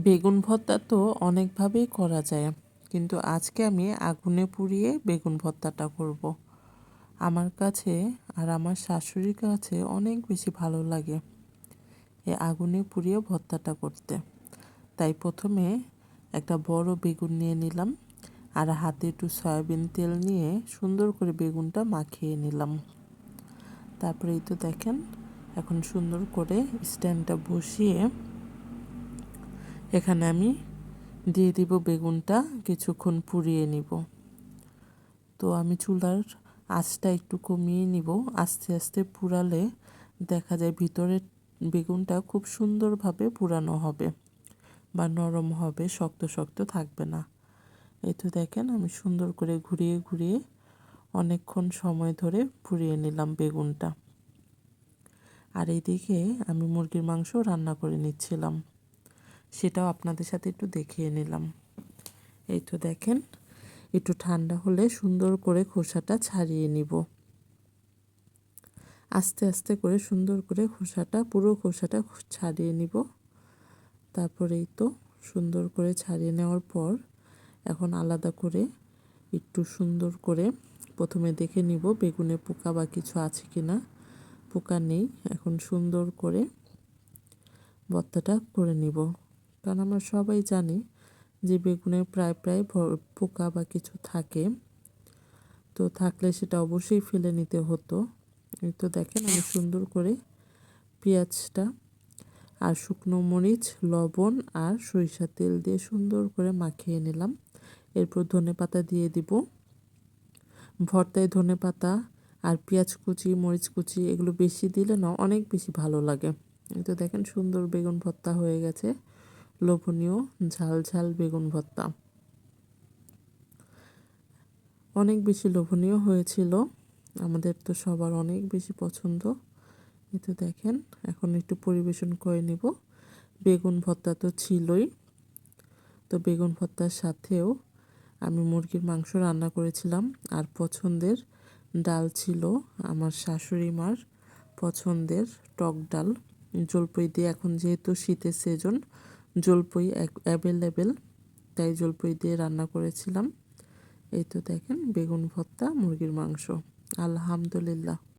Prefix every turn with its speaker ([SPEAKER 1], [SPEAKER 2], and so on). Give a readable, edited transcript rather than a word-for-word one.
[SPEAKER 1] বেগুন ভর্তা তো অনেকভাবেই করা যায়, কিন্তু আজকে আমি আগুনে পুড়িয়ে বেগুন ভর্তাটা করব। আমার কাছে আর আমার শাশুড়ির কাছে অনেক বেশি ভালো লাগে এই আগুনে পুড়িয়ে ভর্তাটা করতে। তাই প্রথমে একটা বড় বেগুন নিয়ে নিলাম আর হাতে একটু সয়াবিন তেল নিয়ে সুন্দর করে বেগুনটা মাখিয়ে নিলাম। তারপরে এই তো দেখেন, এখন সুন্দর করে স্ট্যান্ডটা বসিয়ে এখানে আমি দিয়ে দিব বেগুনটা, কিছুক্ষণ পুড়িয়ে নিব। তো আমি চুলার আঁচটা একটু কমিয়ে নিব। আস্তে আস্তে পুড়ালে দেখা যায় ভিতরের বেগুনটা খুব সুন্দরভাবে পুরানো হবে বা নরম হবে, শক্ত শক্ত থাকবে না। এই তো দেখেন, আমি সুন্দর করে ঘুরিয়ে ঘুরিয়ে অনেকক্ষণ সময় ধরে পুড়িয়ে নিলাম বেগুনটা। আর এইদিকে আমি মুরগির মাংস রান্না করে নিচ্ছিলাম, সেটাও আপনাদের সাথে একটু দেখিয়ে নিলাম। এই তো দেখেন, একটু ঠান্ডা হলে সুন্দর করে খোসাটা ছাড়িয়ে নিব। আস্তে আস্তে করে সুন্দর করে পুরো খোসাটা ছাড়িয়ে নিব। তারপরেই তো সুন্দর করে ছাড়িয়ে নেওয়ার পর এখন আলাদা করে একটু সুন্দর করে প্রথমে দেখে নিব বেগুনে পোকা বা কিছু আছে কিনা। পোকা নেই। এখন সুন্দর করে ভর্তাটা করে নিব, কারণ আমরা সবাই জানি যে বেগুনে প্রায় প্রায় পোকা বা কিছু থাকে। তো থাকলে সেটা অবশ্যই ফেলে নিতে হতো। এই তো দেখেন, আমি সুন্দর করে পেঁয়াজটা আর শুকনো মরিচ, লবণ আর সরিষার তেল দিয়ে সুন্দর করে মাখিয়ে নিলাম। এরপর ধনেপাতা দিয়ে দিব। ভর্তায় ধনেপাতা আর পেঁয়াজ কুচি, মরিচ কুচি এগুলো বেশি দিলে না অনেক বেশি ভালো লাগে। এই তো দেখেন, সুন্দর বেগুন ভর্তা হয়ে গেছে। লোভনীয় ঝাল ঝাল বেগুন ভর্তা অনেক বেশি লোভনীয় হয়েছিল। আমাদের তো সবার অনেক বেশি পছন্দ। এই তো দেখেন, এখন একটু পরিবেশন করে নিব। বেগুন ভর্তা তো ছিলই, তো বেগুন ভর্তার সাথেও আমি মুরগির মাংস রান্না করেছিলাম। আর পছন্দের ডাল ছিল আমার শাশুড়ি মার পছন্দের টক ডাল, জলপাই দিয়ে। এখন যেহেতু শীতের সিজন, জলপাই অ্যাভেলেবেল, তাই জলপাই দিয়ে রান্না করেছিলাম। এই তো দেখেন, বেগুন ভর্তা, মুরগির মাংস। আলহামদুলিল্লাহ।